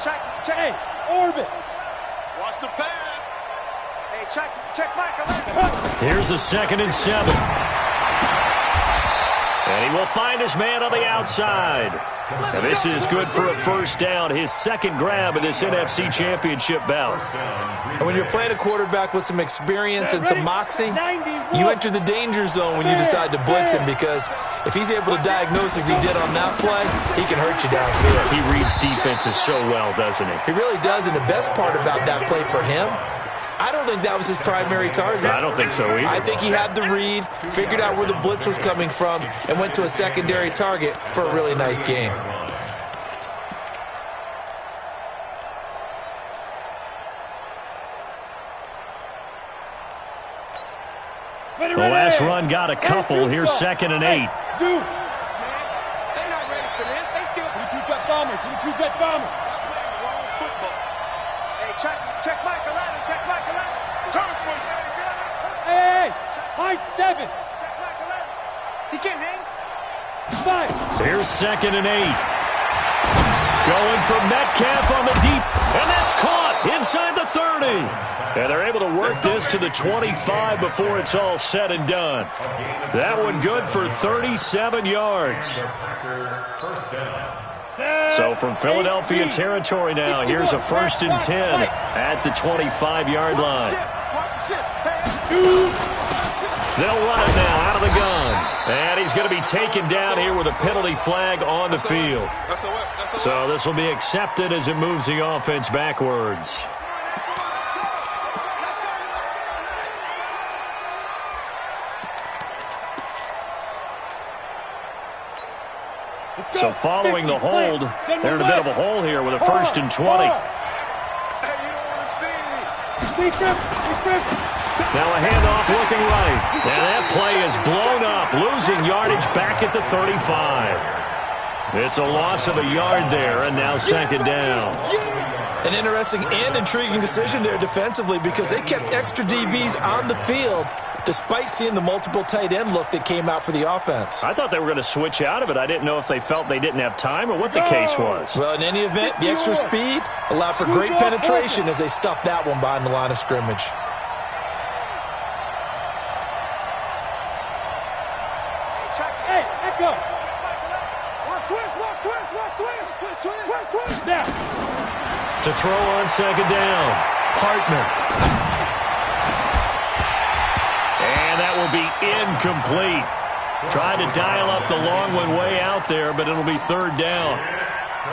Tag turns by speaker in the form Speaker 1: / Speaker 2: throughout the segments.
Speaker 1: check. Hey, orbit.
Speaker 2: Watch the pass.
Speaker 1: Hey, check Michael.
Speaker 3: Here's a 2nd and 7. And he will find his man on the outside. And this is good for a first down, his 2nd grab of this NFC Championship bout.
Speaker 4: And when you're playing a quarterback with some experience and some moxie, you enter the danger zone when you decide to blitz him, because if he's able to diagnose as he did on that play, he can hurt you downfield.
Speaker 3: He reads defenses so well, doesn't he?
Speaker 4: He really does, and the best part about that play for him, I don't think that was his primary target.
Speaker 3: I don't think so either.
Speaker 4: I think he had the read, figured out where the blitz was coming from, and went to a secondary target for a really nice game.
Speaker 3: The last run got a couple. Here's 2nd and 8.
Speaker 1: They're not ready for this. They still 22 jet bombers. 22 jet bombers.
Speaker 2: Wrong football.
Speaker 1: Hey, check Michael Allen. Check Michael Allen. Hey, high 7. Check Michael Allen. He can't hang. 5.
Speaker 3: Here's 2nd and 8. Going for Metcalf on the deep. And that's caught inside the 30. And they're able to work this to the 25 before it's all said and done. That one good for 37 yards. So from Philadelphia territory now, here's a 1st and 10 at the 25-yard line. They'll run it now out of the gun. And he's going to be taken down here with a penalty flag on the field. So this will be accepted as it moves the offense backwards. So following the hold, they're in a bit of a hole here with a 1st and 20. Now a handoff looking right. And that play is blown up, losing yardage back at the 35. It's a loss of a yard there, and now 2nd down.
Speaker 4: An interesting and intriguing decision there defensively, because they kept extra DBs on the field despite seeing the multiple tight end look that came out for the offense.
Speaker 3: I thought they were going to switch out of it. I didn't know if they felt they didn't have time or what the case was.
Speaker 4: Well, in any event, the extra speed allowed for great penetration as they stuffed that one behind the line of scrimmage.
Speaker 1: Hey, echo. Twist. Now.
Speaker 3: To throw on 2nd down, Partner. And that will be incomplete. Tried to dial up the long one way out there, but it'll be 3rd down.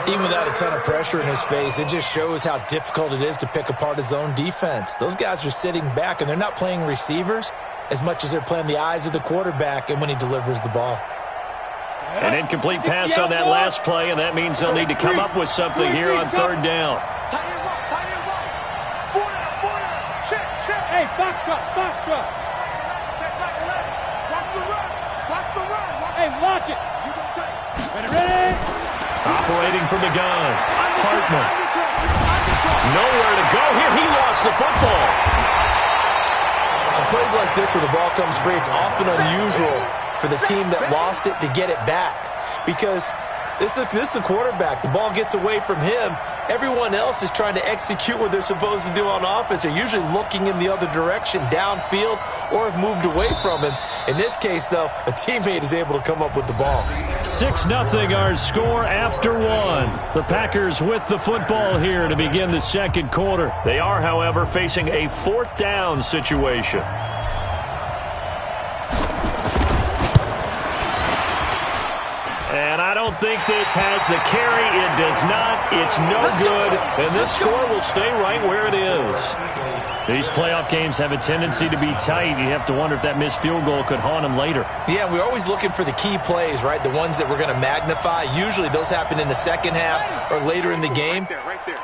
Speaker 4: Even without a ton of pressure in his face, it just shows how difficult it is to pick apart his own defense. Those guys are sitting back, and they're not playing receivers as much as they're playing the eyes of the quarterback and when he delivers the ball.
Speaker 3: An incomplete pass on that last play, and that means they'll need to come up with something here on 3rd down.
Speaker 1: Hey, Foxtrot. Check Michael Allen. Watch the run. Hey, lock it. Ready.
Speaker 3: Operating from the gun. Partner. Nowhere to go here. He lost the football.
Speaker 4: On plays like this where the ball comes free, it's often unusual for the team that lost it to get it back, because this is the quarterback. The ball gets away from him. Everyone else is trying to execute what they're supposed to do on offense. They're usually looking in the other direction, downfield, or have moved away from him. In this case, though, a teammate is able to come up with the ball.
Speaker 3: 6-0 our score after 1. The Packers with the football here to begin the 2nd quarter. They are, however, facing a 4th down situation. And I don't think this has the carry. It does not. It's no good. And this score will stay right where it is. These playoff games have a tendency to be tight. You have to wonder if that missed field goal could haunt them later.
Speaker 4: Yeah, we're always looking for the key plays, right? The ones that we're going to magnify. Usually those happen in the 2nd half or later in the game.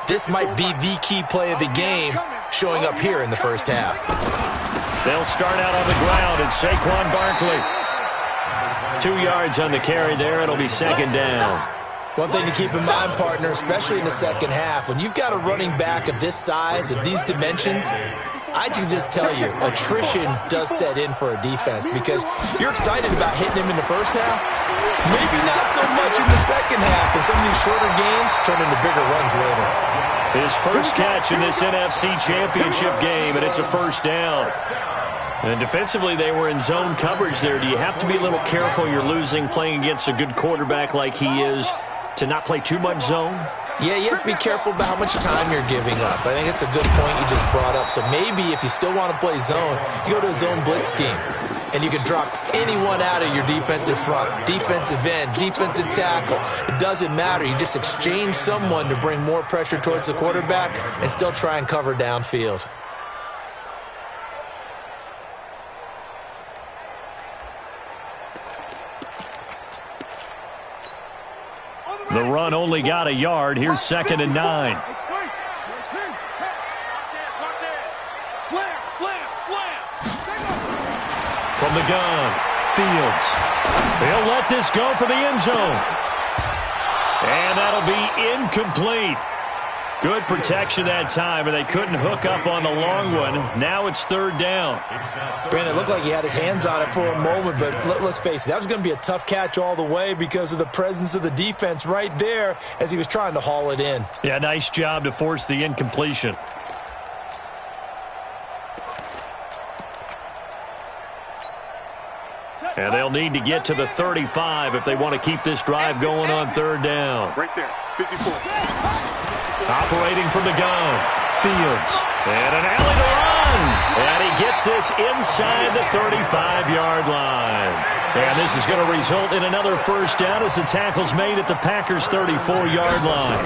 Speaker 4: This might be the key play of the game showing up here in the 1st half.
Speaker 3: They'll start out on the ground, and Saquon Barkley. 2 yards on the carry there. It'll be 2nd down.
Speaker 4: One thing to keep in mind, partner, especially in the 2nd half, when you've got a running back of this size, of these dimensions, I can just tell you, attrition does set in for a defense, because you're excited about hitting him in the 1st half. Maybe not so much in the 2nd half, and some of these shorter gains turn into bigger runs later.
Speaker 3: His first catch in this NFC Championship game, and it's a first down. And defensively, they were in zone coverage there. Do you have to be a little careful? You're losing playing against a good quarterback like he is to not play too much zone?
Speaker 4: Yeah, you have to be careful about how much time you're giving up. I think it's a good point you just brought up. So maybe if you still want to play zone, you go to a zone blitz scheme. And you can drop anyone out of your defensive front, defensive end, defensive tackle. It doesn't matter. You just exchange someone to bring more pressure towards the quarterback and still try and cover downfield.
Speaker 3: The run only got a yard. Here's 2nd and 9. From the gun, Fields. He'll let this go for the end zone. And that'll be incomplete. Good protection that time, and they couldn't hook up on the long one. Now it's 3rd down.
Speaker 4: Brandon, it looked like he had his hands on it for a moment, but let's face it, that was going to be a tough catch all the way because of the presence of the defense right there as he was trying to haul it in.
Speaker 3: Yeah, nice job to force the incompletion. And they'll need to get to the 35 if they want to keep this drive going on 3rd down.
Speaker 2: Right there, 54.
Speaker 3: Operating from the gun, Fields. And an alley to run. And he gets this inside the 35-yard line. And this is going to result in another first down as the tackle's made at the Packers' 34-yard line.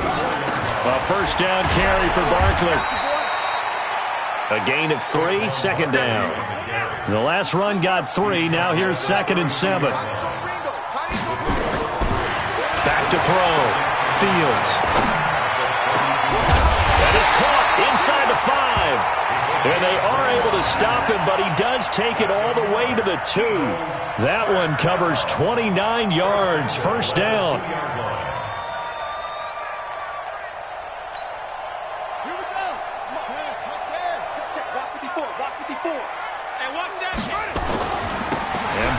Speaker 3: A first down carry for Barkley. A gain of 3, 2nd down. The last run got 3. Now here's 2nd and 7. Back to throw. Fields. That is caught inside the 5. And they are able to stop him, but he does take it all the way to the 2. That one covers 29 yards. First down.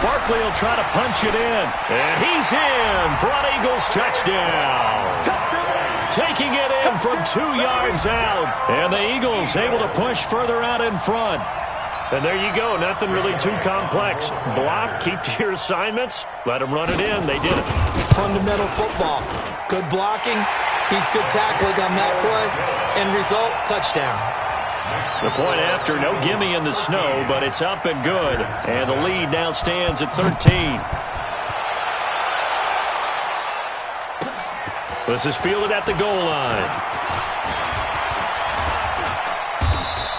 Speaker 3: Barkley will try to punch it in. And he's in for an Eagles touchdown. Taking it in from 2 yards out. And the Eagles able to push further out in front. And there you go. Nothing really too complex. Block, keep to your assignments, let them run it in. They did it.
Speaker 4: Fundamental football. Good blocking, beats good tackling on that play. End result, touchdown.
Speaker 3: The point after, no gimme in the snow, but it's up and good. And the lead now stands at 13. This is fielded at the goal line.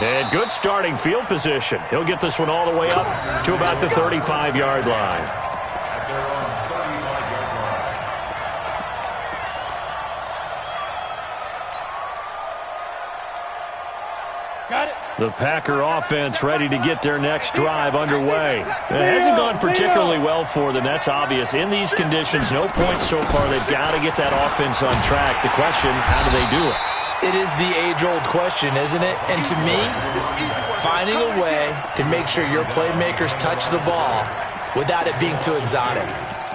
Speaker 3: And good starting field position. He'll get this one all the way up to about the 35-yard line. The Packer offense ready to get their next drive underway. It hasn't gone particularly well for them. That's obvious. In these conditions, no points so far. They've got to get that offense on track. The question, how do they do it?
Speaker 4: It is the age-old question, isn't it? And to me, finding a way to make sure your playmakers touch the ball without it being too exotic.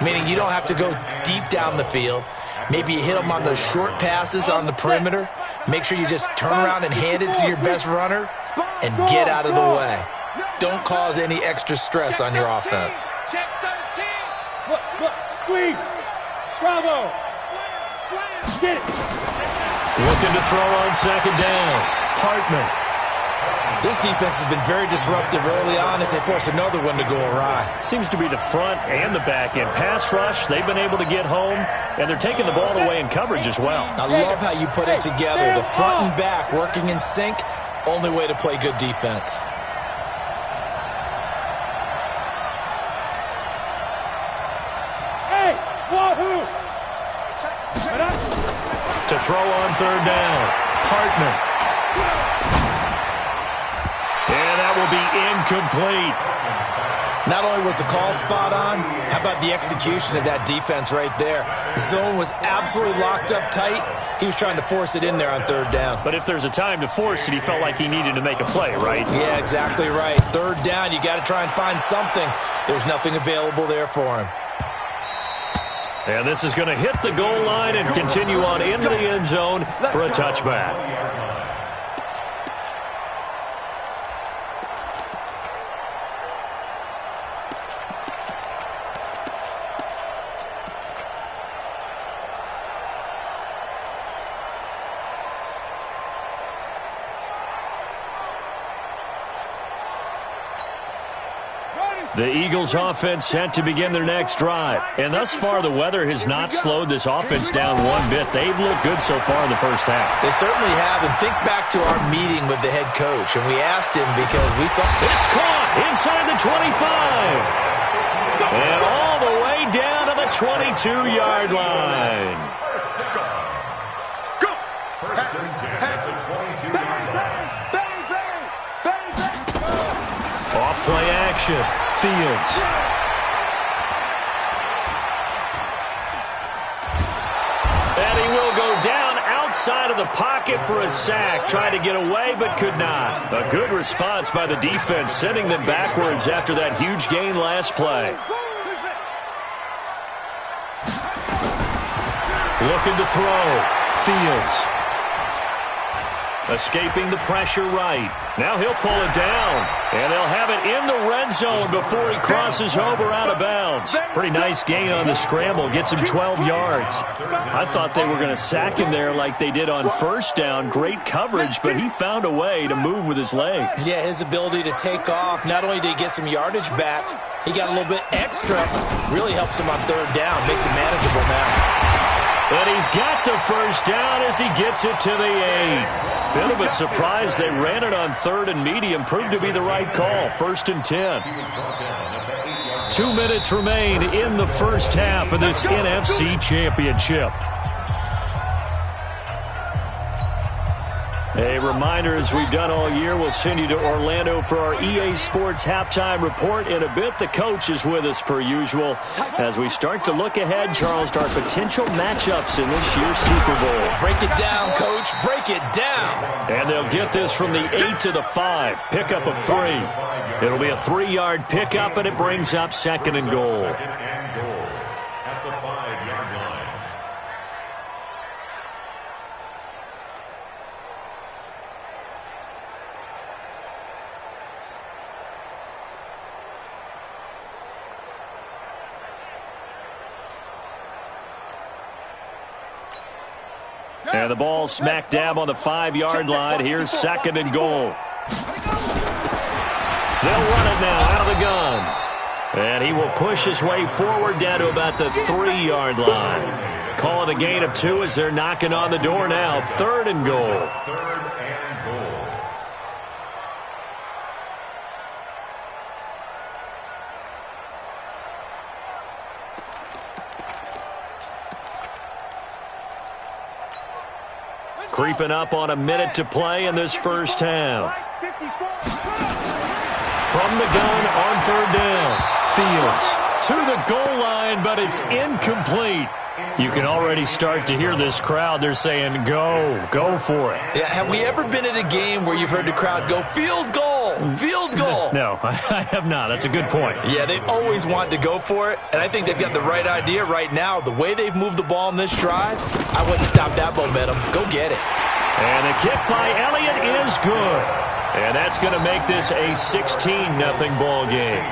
Speaker 4: Meaning you don't have to go deep down the field. Maybe you hit them on those short passes on the perimeter. Make sure you just turn around and hand it to your best runner and get out of the way. Don't cause any extra stress on your offense.
Speaker 1: Check 13. Look, squeeze. Bravo. Slam. Get it.
Speaker 3: Looking to throw on 2nd down. Hartman.
Speaker 4: This defense has been very disruptive early on as they force another one to go awry.
Speaker 3: Seems to be the front and the back end. Pass rush, they've been able to get home, and they're taking the ball away in coverage as well.
Speaker 4: I love how you put it together. The front and back working in sync, only way to play good defense.
Speaker 1: Hey, wahoo!
Speaker 3: To throw on 3rd down, Hartman. And that will be incomplete.
Speaker 4: Not only was the call spot on, how about the execution of that defense right there? The zone was absolutely locked up tight. He was trying to force it in there on 3rd down.
Speaker 3: But if there's a time to force it, he felt like he needed to make a play, right?
Speaker 4: Yeah, exactly right. 3rd down, you got to try and find something. There's nothing available there for him.
Speaker 3: And this is going to hit the goal line and continue on into the end zone for a touchback. The Eagles offense set to begin their next drive. And thus far, the weather has not slowed this offense down one bit. They've looked good so far in the first half.
Speaker 4: They certainly have. And think back to our meeting with the head coach. And we asked him because we saw...
Speaker 3: It's caught inside the 25. And all the way down to the 22-yard line.
Speaker 2: Go! First and 10 at the 22-yard line.
Speaker 3: Off-play action. Fields. And he will go down outside of the pocket for a sack. Tried to get away, but could not. A good response by the defense, sending them backwards after that huge gain last play. Looking to throw. Fields. Escaping the pressure right. Now he'll pull it down. And they'll have it in the red zone before he crosses over out of bounds. Pretty nice gain on the scramble. Gets him 12 yards. I thought they were going to sack him there like they did on first down. Great coverage, but he found a way to move with his legs.
Speaker 4: Yeah, his ability to take off. Not only did he get some yardage back, he got a little bit extra. Really helps him on third down. Makes it manageable now.
Speaker 3: And he's got the first down as he gets it to the 8. Bit of a surprise. They ran it on third and medium. Proved to be the right call. First and 10. 2 minutes remain in the first half of this NFC Championship. A reminder, as we've done all year, we'll send you to Orlando for our EA Sports halftime report. In a bit, the coach is with us per usual as we start to look ahead, Charles, to our potential matchups in this year's Super Bowl.
Speaker 4: Break it down, Coach. Break it down.
Speaker 3: And they'll get this from the 8 to the 5. Pickup of 3. It'll be a 3-yard pickup, and it brings up second and goal.
Speaker 2: At the 5-yard line.
Speaker 3: And the ball smack dab on the 5-yard line. Here's second and goal. They'll run it now out of the gun. And he will push his way forward down to about the 3-yard line. Call it a gain of 2 as they're knocking on the door now. Third and goal. Creeping up on a minute to play in this first half. From the gun on third down. Fields to the goal line, but it's incomplete. You can already start to hear this crowd. They're saying, go for it.
Speaker 4: Yeah, have we ever been at a game where you've heard the crowd go, field goal, field goal?
Speaker 3: No, I have not. That's a good point.
Speaker 4: Yeah, they always want to go for it, and I think they've got the right idea right now. The way they've moved the ball in this drive, I wouldn't stop that momentum. Go get it.
Speaker 3: And the kick by Elliott is good. And that's going to make this a 16-0 ball game.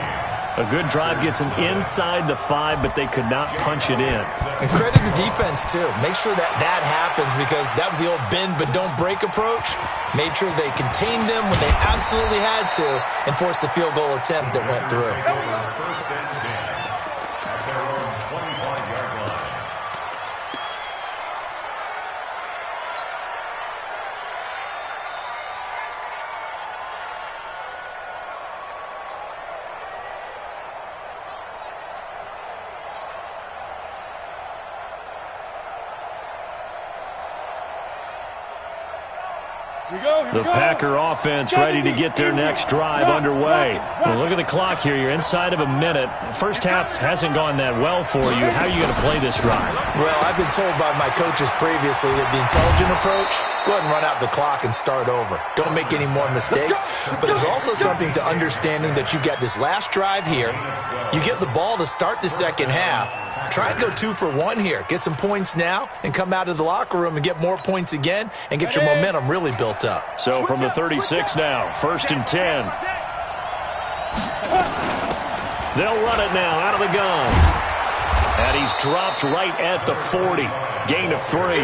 Speaker 3: A good drive gets them inside the 5, but they could not punch it in.
Speaker 4: And credit the defense, too. Make sure that happens because that was the old bend but don't break approach. Made sure they contained them when they absolutely had to and forced the field goal attempt that went through.
Speaker 2: First and 10 at their own 25-yard line.
Speaker 3: The Packer offense ready to get their next drive underway. Well, look at the clock here. You're inside of a minute. First half hasn't gone that well for you. How are you going to play this drive?
Speaker 4: Well, I've been told by my coaches previously that the intelligent approach, go ahead and run out the clock and start over. Don't make any more mistakes. But there's also something to understanding that you get this last drive here. You get the ball to start the second half. Try and go 2 for 1 here. Get some points now and come out of the locker room and get more points again and get your momentum really built up.
Speaker 3: So from the 36 now, 1st and 10. They'll run it now out of the gun. And he's dropped right at the 40. Gain of 3.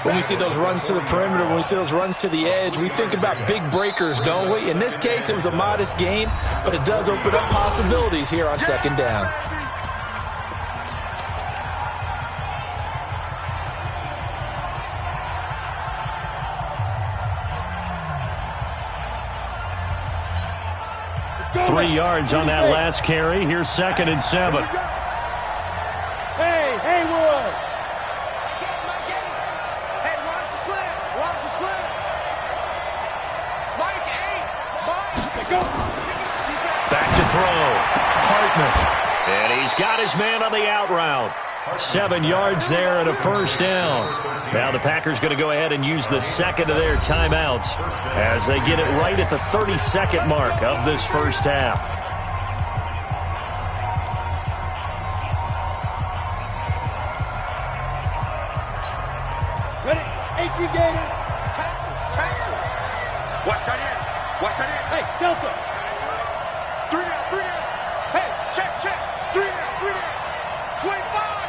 Speaker 4: When we see those runs to the perimeter, when we see those runs to the edge, we think about big breakers, don't we? In this case, it was a modest gain, but it does open up possibilities here on 2nd down.
Speaker 3: Three yards on that last carry. Here's 2nd and 7.
Speaker 1: Hey, Haywood.
Speaker 5: Hey, watch the slant. Watch the slant. Mike, 8.
Speaker 3: Back to throw. Hartman. And he's got his man on the out route. 7 yards there and a 1st down. Now the Packers going to go ahead and use the 2nd of their timeouts as they get it right at the 32nd mark of this 1st half.
Speaker 1: Ready? HG Gator.
Speaker 5: Tackle. Watch that in. Watch that in.
Speaker 1: Hey, Delta.
Speaker 5: 3 down, 3 down. Hey, check. 3 down, 3 down. 25.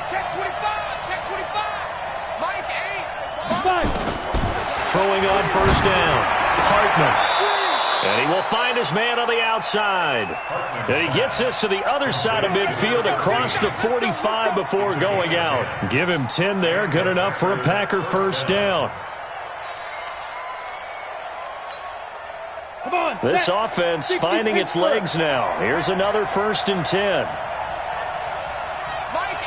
Speaker 5: Check 25. Check 25. Mike, 8.
Speaker 1: 5.
Speaker 3: Throwing on 1st down. Hartman. And he will find his man on the outside. And he gets us to the other side of midfield across the 45 before going out. Give him 10 there. Good enough for a Packer 1st down.
Speaker 1: Come on.
Speaker 3: This
Speaker 1: set.
Speaker 3: offense
Speaker 1: 60
Speaker 3: finding its
Speaker 1: Pittsburgh.
Speaker 3: legs now. Here's another 1st and 10.
Speaker 5: Mike, 8.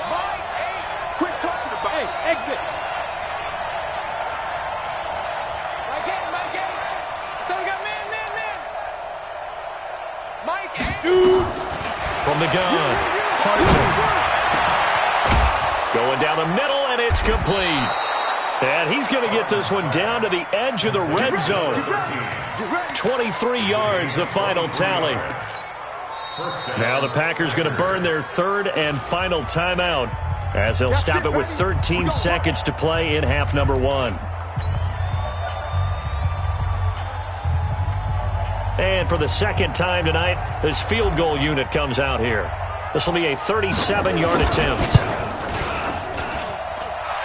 Speaker 5: Mike, 8. Quit talking about
Speaker 1: Hey,
Speaker 5: it.
Speaker 1: exit.
Speaker 5: Mike, 8. Mike, 8. So we got man. Mike, 8.
Speaker 1: Shoot.
Speaker 3: From the gun. Hartman. Going down the middle, and it's complete. And he's going to get this one down to the edge of the red zone. 23 yards, the final tally. Now the Packers going to burn their 3rd and final timeout as they'll stop it with 13 seconds to play in half number 1. And for the 2nd time tonight, this field goal unit comes out here. This will be a 37-yard attempt.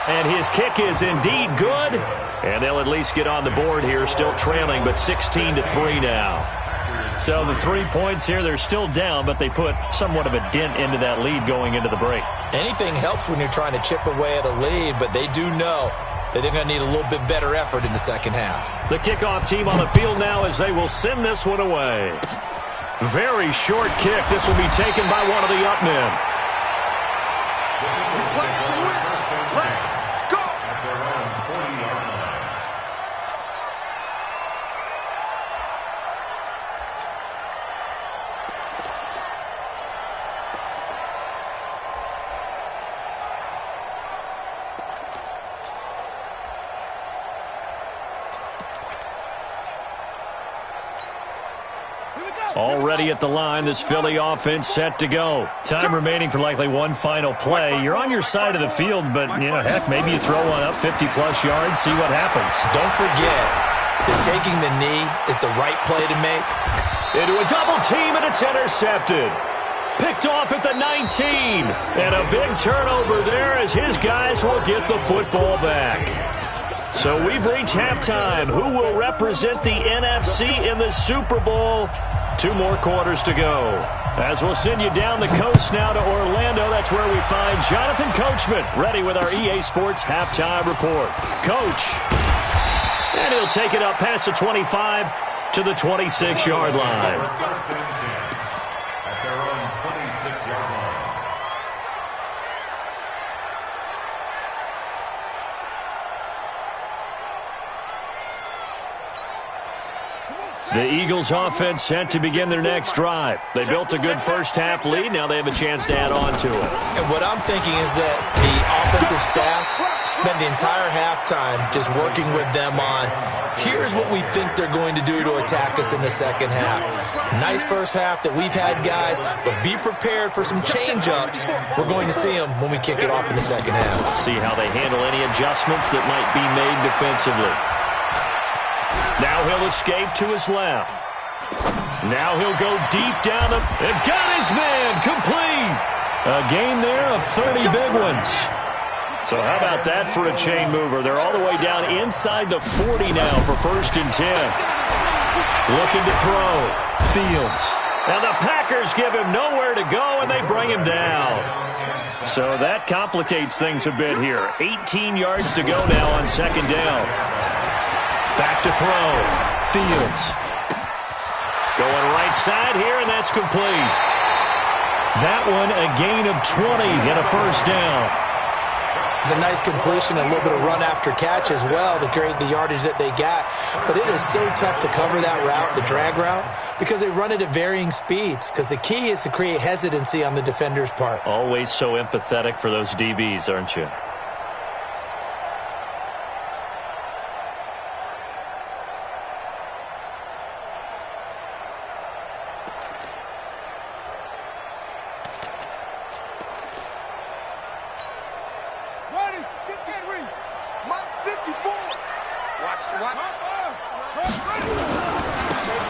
Speaker 3: And his kick is indeed good. And they'll at least get on the board here, still trailing, but 16-3 now. So the 3 points here, they're still down, but they put somewhat of a dent into that lead going into the break.
Speaker 4: Anything helps when you're trying to chip away at a lead, but they do know that they're going to need a little bit better effort in the 2nd half.
Speaker 3: The kickoff team on the field now as they will send this one away. Very short kick. This will be taken by one of the up men. Already at the line, this Philly offense set to go. Time remaining for likely one final play. You're on your side of the field, but, you know, heck, maybe you throw one up 50-plus yards, see what happens.
Speaker 4: Don't forget that taking the knee is the right play to make.
Speaker 3: Into a double team, and it's intercepted. Picked off at the 19. And a big turnover there as his guys will get the football back. So we've reached halftime. Who will represent the NFC in the Super Bowl? 2 more quarters to go. As we'll send you down the coast now to Orlando, that's where we find Jonathan Coachman, ready with our EA Sports halftime report. Coach. And he'll take it up past the 25 to the 26-yard line.
Speaker 2: At their own 26-yard line.
Speaker 3: The Eagles offense set to begin their next drive. They built a good first-half lead. Now they have a chance to add on to it.
Speaker 4: And what I'm thinking is that the offensive staff spent the entire halftime just working with them on, here's what we think they're going to do to attack us in the second half. Nice first half that we've had, guys, but be prepared for some change-ups. We're going to see them when we kick it off in the second half.
Speaker 3: See how they handle any adjustments that might be made defensively. Now he'll escape to his left. Now he'll go deep down and got his man complete. A gain there of 30 big ones. So how about that for a chain mover? They're all the way down inside the 40 now for 1st and 10. Looking to throw. Fields. And the Packers give him nowhere to go, and they bring him down. So that complicates things a bit here. 18 yards to go now on 2nd down. Back to throw. Fields. Going right side here, and that's complete. That one a gain of 20 and a 1st down.
Speaker 4: It's a nice completion, a little bit of run after catch as well to create the yardage that they got. But it is so tough to cover that route, the drag route, because they run it at varying speeds. Because the key is to create hesitancy on the defender's part.
Speaker 3: Always so empathetic for those DBs, aren't you?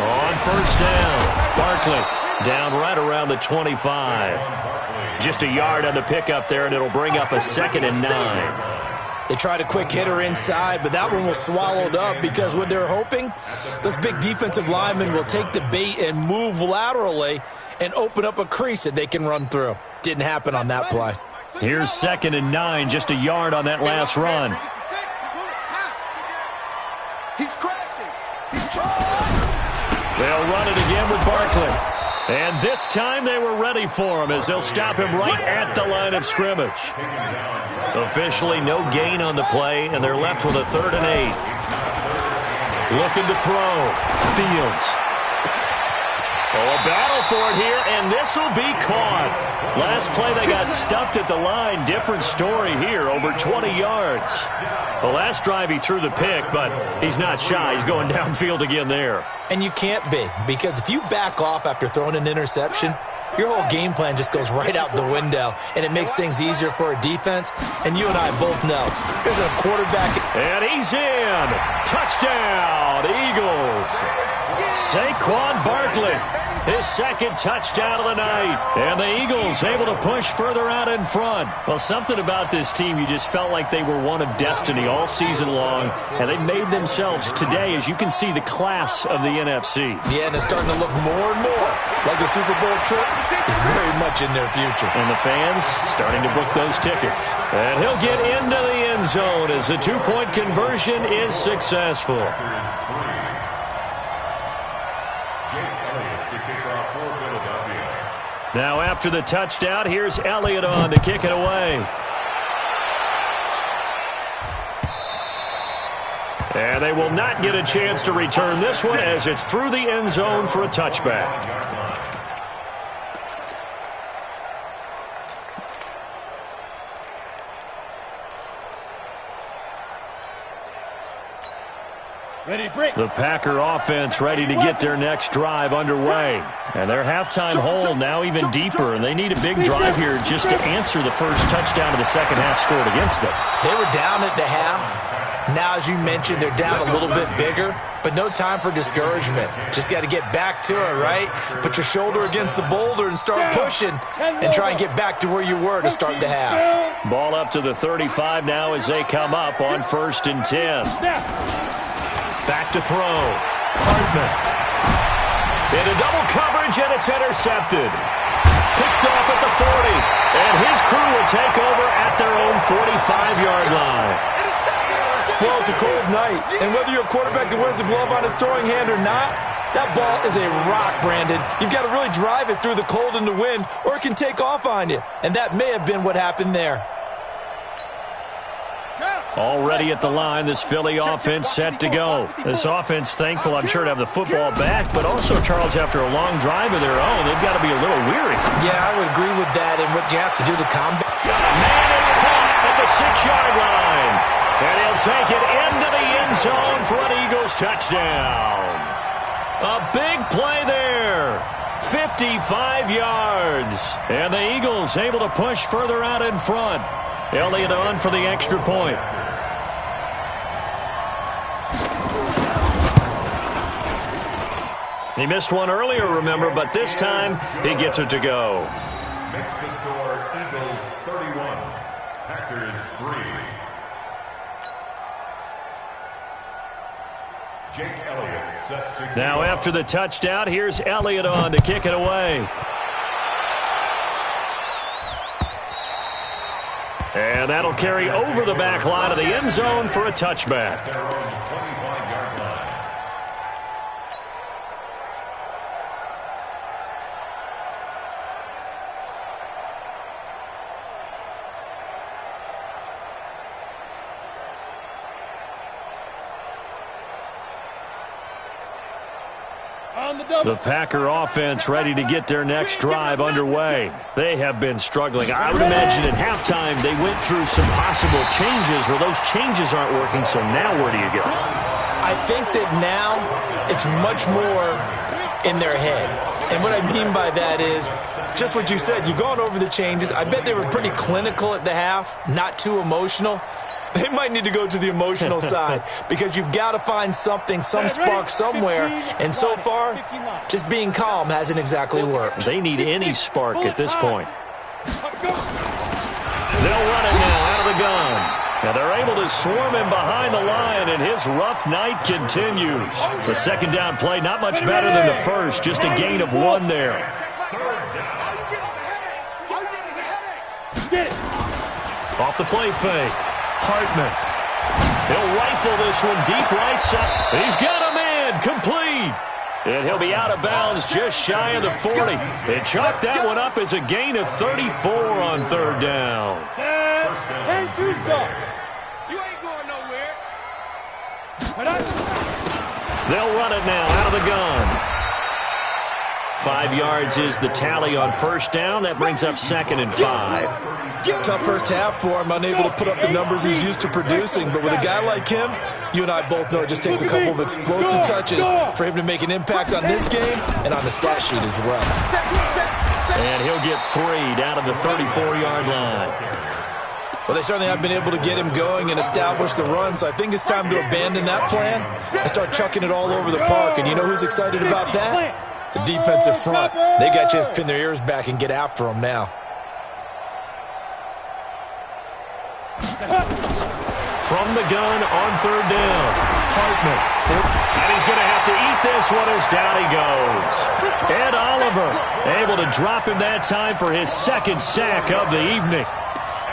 Speaker 3: On 1st down, Barkley down right around the 25. Just a yard on the pickup there, and it'll bring up a 2nd and 9.
Speaker 4: They tried a quick hitter inside, but that one was swallowed up because what they're hoping, those big defensive linemen will take the bait and move laterally and open up a crease that they can run through. Didn't happen on that play.
Speaker 3: Here's 2nd and 9, just a yard on that last run.
Speaker 5: He's crashing. He's trying.
Speaker 3: They'll run it again with Barkley. And this time they were ready for him as they'll stop him right at the line of scrimmage. Officially no gain on the play, and they're left with a 3rd and 8. Looking to throw. Fields. Oh, a battle for it here, and this will be caught. Last play they got stuffed at the line. Different story here, over 20 yards. The last drive he threw the pick, but he's not shy. He's going downfield again there.
Speaker 4: And you can't be, because if you back off after throwing an interception, your whole game plan just goes right out the window, and it makes things easier for a defense. And you and I both know, there's a quarterback.
Speaker 3: And he's in. Touchdown, Eagles. Saquon Barkley, his 2nd touchdown of the night. And the Eagles able to push further out in front. Well, something about this team, you just felt like they were one of destiny all season long. And they made themselves today, as you can see, the class of the NFC.
Speaker 4: Yeah, and it's starting to look more and more like the Super Bowl trip is very much in their future.
Speaker 3: And the fans starting to book those tickets. And he'll get into the end zone as the 2-point conversion is successful. Now after the touchdown, here's Elliott on to kick it away. And they will not get a chance to return this one as it's through the end zone for a touchback. The Packer offense ready to get their next drive underway. And their halftime hole now even deeper, and they need a big drive here just to answer the first touchdown of the second half scored against them.
Speaker 4: They were down at the half. Now, as you mentioned, they're down a little bit bigger, but no time for discouragement. Just got to get back to it, right? Put your shoulder against the boulder and start pushing and try and get back to where you were to start the half.
Speaker 3: Ball up to the 35 now as they come up on 1st and 10. Back to throw. Hartman. Into double coverage, and it's intercepted. Picked off at the 40. And his crew will take over at their own 45-yard line.
Speaker 4: Well, it's a cold night, and whether you're a quarterback that wears a glove on his throwing hand or not, that ball is a rock, Brandon. You've got to really drive it through the cold and the wind, or it can take off on you. And that may have been what happened there.
Speaker 3: Already at the line, this Philly offense set to go. This offense thankful, I'm sure, to have the football back, but also, Charles, after a long drive of their own, they've got to be a little weary.
Speaker 4: Yeah, I would agree with that, and what you have to do to combat.
Speaker 3: Man, it's caught at the 6-yard line, and he'll take it into the end zone for an Eagles touchdown. A big play there. 55 yards, and the Eagles able to push further out in front. Elliott on for the extra point. He missed one earlier, remember, but this time he gets it to go.
Speaker 2: Makes the score Eagles 31, Packers 3. Jake Elliott set to go.
Speaker 3: Now after the touchdown, here's Elliott on to kick it away. And that'll carry over the back line of the end zone for a touchback.
Speaker 2: Their own 25-yard line.
Speaker 3: The Packer offense ready to get their next drive underway. They have been struggling. I would imagine at halftime they went through some possible changes where those changes aren't working, so now where do you go?
Speaker 4: I think that now it's much more in their head. And what I mean by that is just what you said. You've gone over the changes. I bet they were pretty clinical at the half, not too emotional. They might need to go to the emotional side because you've got to find something, some spark somewhere. And so far, just being calm hasn't exactly worked.
Speaker 3: They need any spark at this point. They'll run it now out of the gun. Now they're able to swarm him behind the line, and his rough night continues. The second down play, not much better than the first, just a gain of 1 there. Off the play fake. Hartman. He'll rifle this one deep right side. He's got a man complete. And he'll be out of bounds just shy of the 40. And chalk that one up as a gain of 34 on third down.
Speaker 5: You ain't going nowhere.
Speaker 3: They'll run it now out of the gun. 5 yards is the tally on first down. That brings up 2nd and 5.
Speaker 4: Tough first half for him, unable to put up the numbers he's used to producing. But with a guy like him, you and I both know it just takes a couple of explosive touches for him to make an impact on this game and on the stat sheet as well.
Speaker 3: And he'll get 3 down at the 34-yard line.
Speaker 4: Well, they certainly have been able to get him going and establish the run, so I think it's time to abandon that plan and start chucking it all over the park. And you know who's excited about that? The defensive front. They got just pin their ears back and get after him now.
Speaker 3: From the gun on third down. Hartman. And he's going to have to eat this one as down he goes. Ed Oliver able to drop him that time for his 2nd sack of the evening.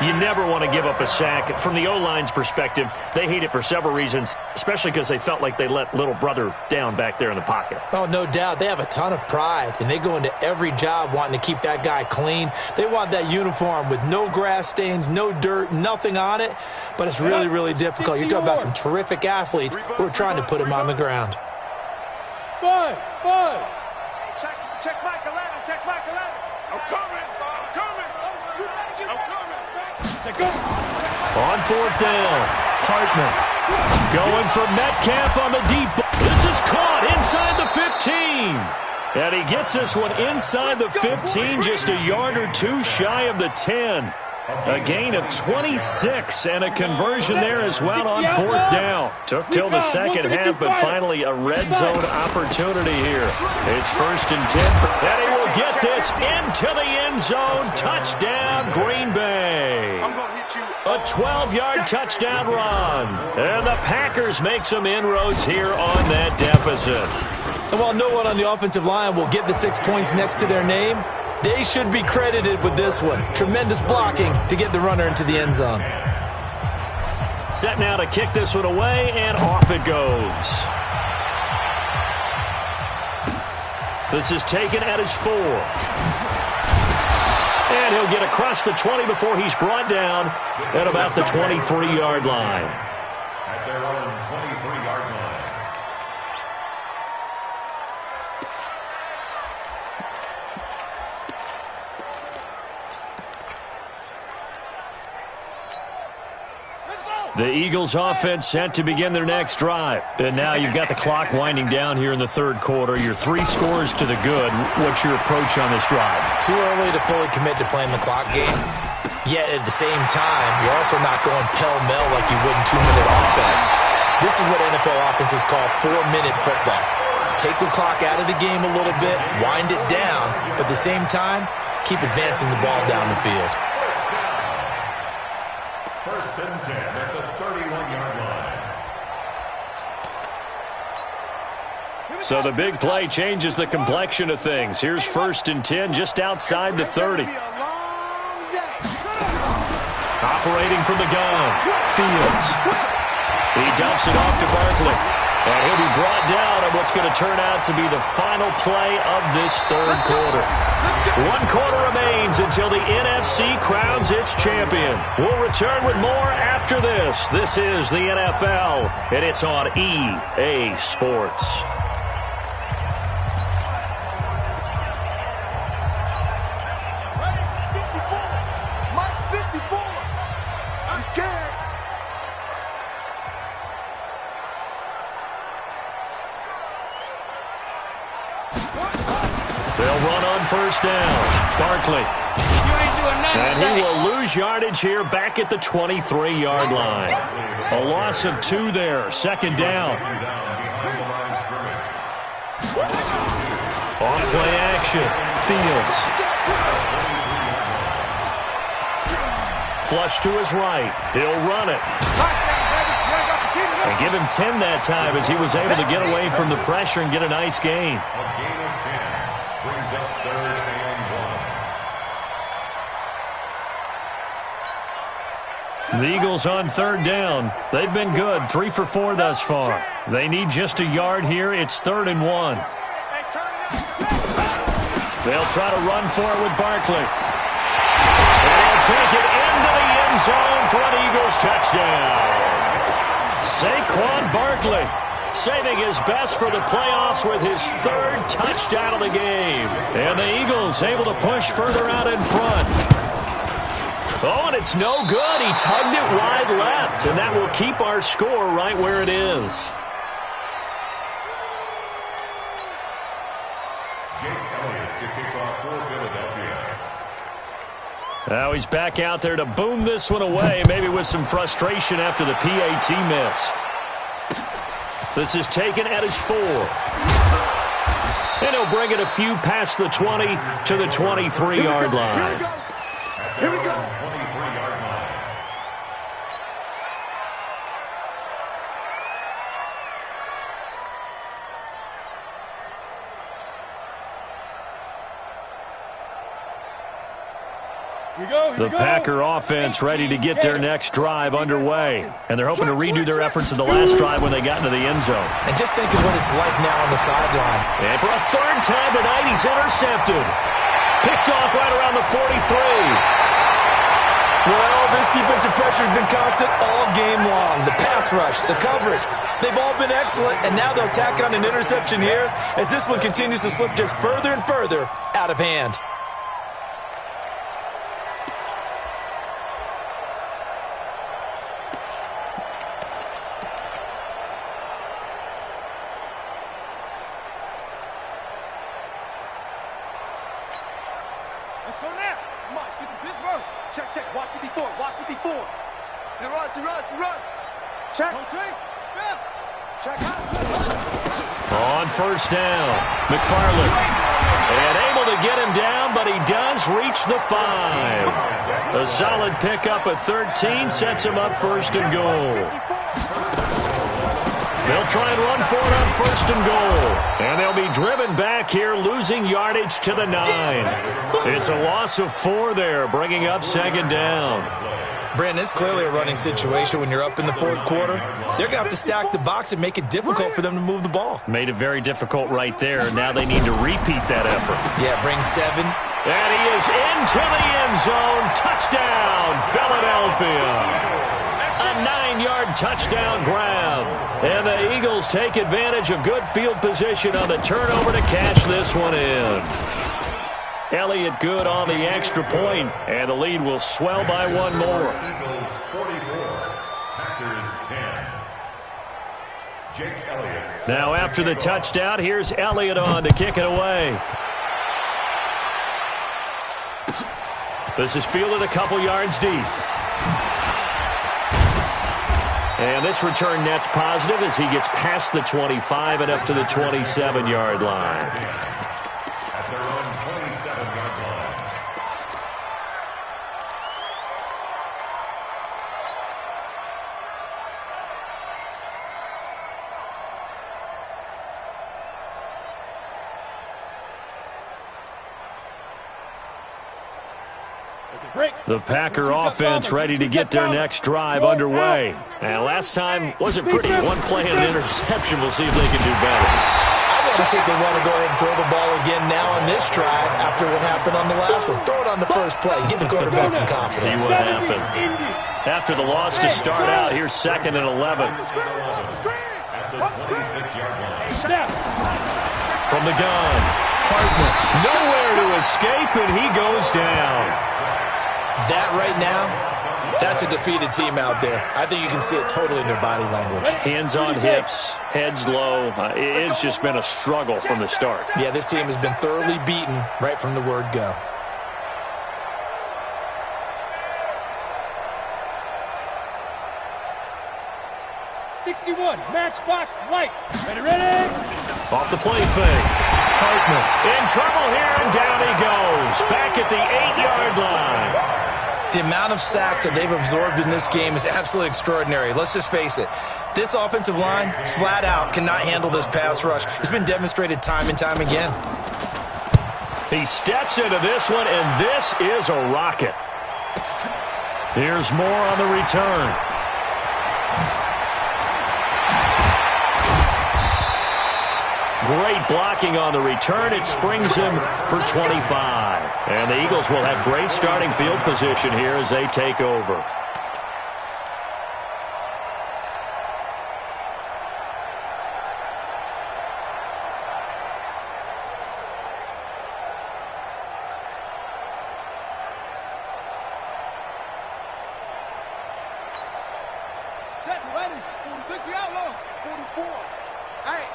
Speaker 3: You never want to give up a sack. From the O-line's perspective, they hate it for several reasons, especially because they felt like they let little brother down back there in the pocket.
Speaker 4: Oh, no doubt. They have a ton of pride, and they go into every job wanting to keep that guy clean. They want that uniform with no grass stains, no dirt, nothing on it, but it's really, really difficult. You're talking about some terrific athletes who are trying to put him on the ground.
Speaker 1: Buzz.
Speaker 5: Check Mike 11. Check Mike 11. I'm coming.
Speaker 3: On fourth down, Hartman going for Metcalf on the deep. This is caught inside the 15. And he gets this one inside the 15, just a yard or 2 shy of the 10. A gain of 26 and a conversion there as well on fourth down. Took till the second half, but finally a red zone opportunity here. It's 1st and 10. And he will get this into the end zone. Touchdown, Green Bay. A 12-yard touchdown run. And the Packers make some inroads here on that deficit.
Speaker 4: And while no one on the offensive line will get the 6 points next to their name, they should be credited with this one. Tremendous blocking to get the runner into the end zone.
Speaker 3: Set now to kick this one away, and off it goes. This is taken at his 4. And he'll get across the 20 before he's brought down at about the 23-yard line.
Speaker 2: At their own 23-yard line.
Speaker 3: The Eagles offense set to begin their next drive. And now you've got the clock winding down here in the third quarter. You're 3 scores to the good. What's your approach on this drive?
Speaker 4: Too early to fully commit to playing the clock game. Yet at the same time, you're also not going pell-mell like you would in 2-minute offense. This is what NFL offenses call 4-minute football. Take the clock out of the game a little bit, wind it down, but at the same time, keep advancing the ball down the field.
Speaker 2: First and 10 at the 31-yard line.
Speaker 3: So the big play changes the complexion of things. Here's first and 10 just outside the 30. Operating from the gun, Fields. He dumps it off to Barkley. And he'll be brought down on what's going to turn out to be the final play of this third quarter. 1 quarter remains until the NFC crowns its champion. We'll return with more after this. This is the NFL, and it's on EA Sports. First down, Barkley. And he will lose yardage here back at the 23-yard line. A loss of 2 there, second down. On play action, Fields. Flush to his right, he'll run it. And give him 10 that time as he was able to get away from the pressure and get a nice gain.
Speaker 2: Brings up 3rd and 1.
Speaker 3: The Eagles on 3rd down. They've been good, 3 for 4 thus far. They need just a yard here. It's 3rd and 1. They'll try to run for it with Barkley. And he'll take it into the end zone for an Eagles touchdown. Saquon Barkley saving his best for the playoffs with his 3rd touchdown of the game. And the Eagles able to push further out in front. Oh, and it's no good. He tugged it wide left, and that will keep our score right where it is.
Speaker 2: Jake Elliott to kick off for Philadelphia.
Speaker 3: Now he's back out there to boom this one away, maybe with some frustration after the PAT miss. This is taken at his 4. And he'll bring it a few past the 20 to the 23-yard line.
Speaker 2: Here we go. 23-yard line.
Speaker 3: The Packer offense ready to get their next drive underway. And they're hoping to redo their efforts in the last drive when they got into the end zone.
Speaker 4: And just think of what it's like now on the sideline.
Speaker 3: And for a 3rd time tonight, he's intercepted. Picked off right around the 43.
Speaker 4: Well, this defensive pressure has been constant all game long. The pass rush, the coverage, they've all been excellent. And now they'll tack on an interception here as this one continues to slip just further and further out of hand.
Speaker 3: On first down, McFarland. And able to get him down, but he does reach the 5. A solid pickup at 13 sets him up 1st and goal. They'll try and run for it on 1st and goal. And they'll be driven back here, losing yardage to the 9. It's a loss of 4 there, bringing up 2nd down.
Speaker 4: Brandon, it's clearly a running situation when you're up in the 4th quarter. They're going to have to stack the box and make it difficult for them to move the ball.
Speaker 3: Made it very difficult right there. Now they need to repeat that effort.
Speaker 4: Yeah, bring 7,
Speaker 3: And he is into the end zone. Touchdown, Philadelphia. A 9-yard touchdown grab. And the Eagles take advantage of good field position on the turnover to cash this one in. Elliott good on the extra point, and the lead will swell by one more.
Speaker 2: Eagles 44, Packers 10. Jake Elliott.
Speaker 3: Now after the touchdown, here's Elliott on to kick it away. This is fielded a couple yards deep. And this return net's positive as he gets past the 25 and up to the 27-yard line.
Speaker 2: At their own 27-yard line.
Speaker 3: The Packer offense ready to get their next drive underway. And last time wasn't pretty. One play and an interception. We'll see if they can do better.
Speaker 4: I want to see if they want to go ahead and throw the ball again now on this drive after what happened on the last one. Throw it on the first play. Give the quarterback some confidence.
Speaker 3: See what happens. After the loss to start out, here's 2nd and 11.
Speaker 2: At the 26-yard line.
Speaker 3: From the gun, Hartman nowhere to escape, and he goes down.
Speaker 4: That right now, that's a defeated team out there. I think you can see it totally in their body language.
Speaker 3: Hands on hips, heads low. It's just been a struggle from the start.
Speaker 4: Yeah, this team has been thoroughly beaten right from the word go.
Speaker 1: '61 Matchbox Lights. Ready?
Speaker 3: Off the play fake. Hartman in trouble here, and down he goes. Back at the 8-yard line.
Speaker 4: The amount of sacks that they've absorbed in this game is absolutely extraordinary. Let's just face it. This offensive line, flat out, cannot handle this pass rush. It's been demonstrated time and time again.
Speaker 3: He steps into this one, and this is a rocket. Here's more on the return. Great blocking on the return. It springs him for 25. And the Eagles will have great starting field position here as they take over.
Speaker 5: Check, ready. 46 outlaw. 44. Hey,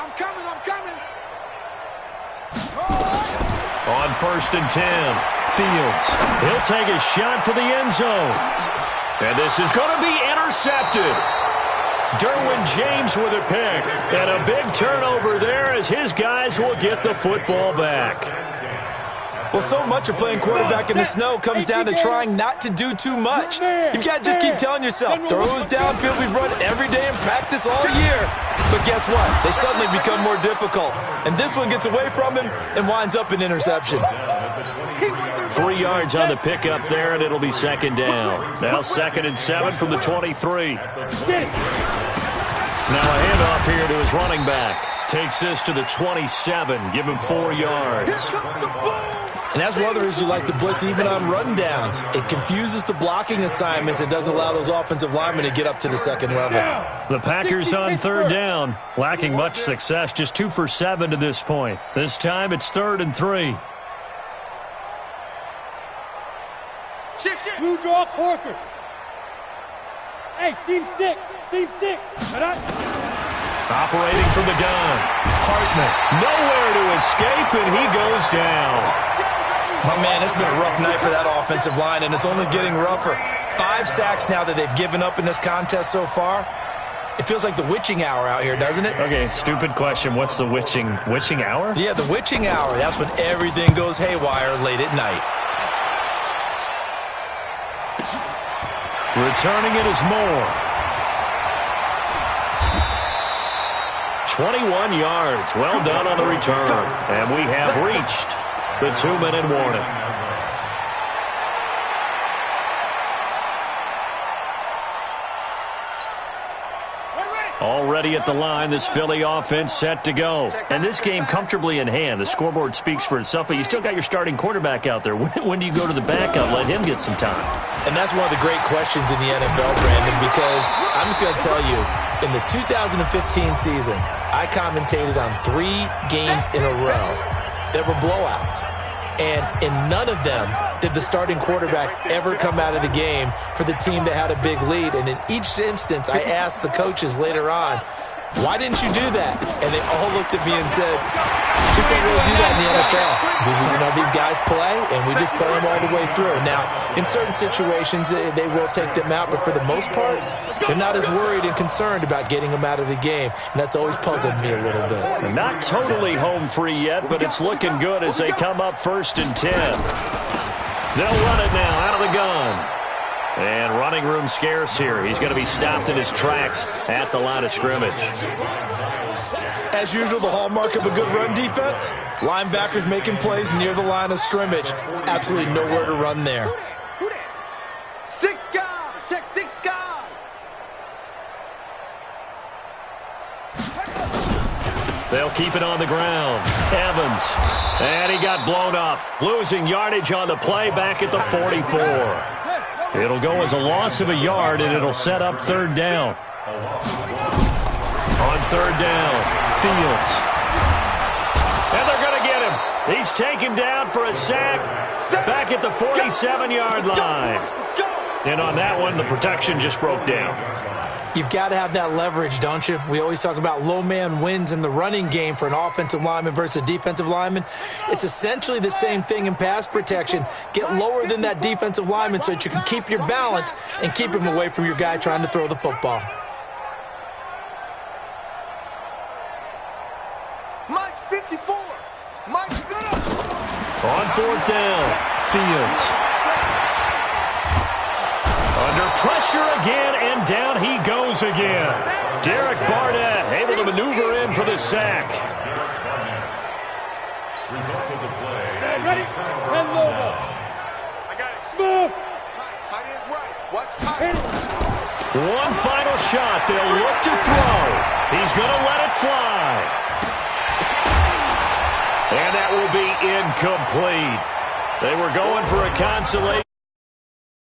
Speaker 5: I'm coming.
Speaker 3: On 1st and 10, Fields. He'll take a shot for the end zone. And this is going to be intercepted. Derwin James with a pick. And a big turnover there as his guys will get the football back.
Speaker 4: Well, so much of playing quarterback in the snow comes down to trying not to do too much. You've got to just keep telling yourself, throws downfield we've run every day in practice all year. But guess what? They suddenly become more difficult. And this one gets away from him and winds up an interception.
Speaker 3: 3 yards on the pickup there, and it'll be 2nd down. Now 2nd and 7 from the 23. Now a handoff here to his running back. Takes this to the 27. Give him 4 yards.
Speaker 4: And that's one of the reasons you like to blitz even on rundowns. It confuses the blocking assignments. It doesn't allow those offensive linemen to get up to the second level.
Speaker 3: The Packers on 3rd down. Lacking much success. Just 2 for 7 to this point. This time it's 3rd and 3.
Speaker 1: Shift. Blue draw Corkers. Hey, seam 6.
Speaker 3: Operating from the gun. Hartman nowhere to escape, and he goes down.
Speaker 4: My man, it's been a rough night for that offensive line, and it's only getting rougher. 5 sacks now that they've given up in this contest so far. It feels like the witching hour out here, doesn't it?
Speaker 3: Okay, stupid question. What's the witching hour?
Speaker 4: Yeah, the witching hour. That's when everything goes haywire late at night.
Speaker 3: Returning it is Moore. 21 yards. Well done on the return. And we have reached the 2-minute warning.
Speaker 5: We're ready.
Speaker 3: Already at the line, this Philly offense set to go. And this game comfortably in hand. The scoreboard speaks for itself, but you still got your starting quarterback out there. When do you go to the backup, let him get some time?
Speaker 4: And that's one of the great questions in the NFL, Brandon, because I'm just going to tell you, in the 2015 season, I commentated on 3 games in a row that were blowouts. And in none of them did the starting quarterback ever come out of the game for the team that had a big lead. And in each instance, I asked the coaches later on, why didn't you do that? And they all looked at me and said, just don't really do that in the NFL. You know, these guys play, and we just play them all the way through. Now, in certain situations, they will take them out, but for the most part, they're not as worried and concerned about getting them out of the game, and that's always puzzled me a little bit.
Speaker 3: Not totally home free yet, but it's looking good as they come up 1st and 10. They'll run it now out of the gun. And running room scarce here. He's going to be stopped in his tracks at the line of scrimmage.
Speaker 4: As usual, the hallmark of a good run defense, linebackers making plays near the line of scrimmage. Absolutely nowhere to run there.
Speaker 5: Who that? 6 guard. Check 6 guard.
Speaker 3: They'll keep it on the ground. Evans. And he got blown up. Losing yardage on the play back at the 44. It'll go as a loss of a yard, and it'll set up 3rd down. On 3rd down, Fields. And they're going to get him. He's taken down for a sack back at the 47-yard line. And on that one, the protection just broke down.
Speaker 4: You've got to have that leverage, don't you? We always talk about low man wins in the running game for an offensive lineman versus a defensive lineman. It's essentially the same thing in pass protection. Get lower than that defensive lineman so that you can keep your balance and keep him away from your guy trying to throw the football.
Speaker 5: Mike 54. Mike's good.
Speaker 3: On 4th down, Fields. Under pressure again, and down he goes again. Derek Barnett able to maneuver in for the sack.
Speaker 2: Result of the play.
Speaker 1: Ready? 10 logo.
Speaker 5: I got it.
Speaker 1: Smooth.
Speaker 5: Tight end's right. Watch tight.
Speaker 3: One final shot. They'll look to throw. He's going to let it fly. And that will be incomplete. They were going for a consolation.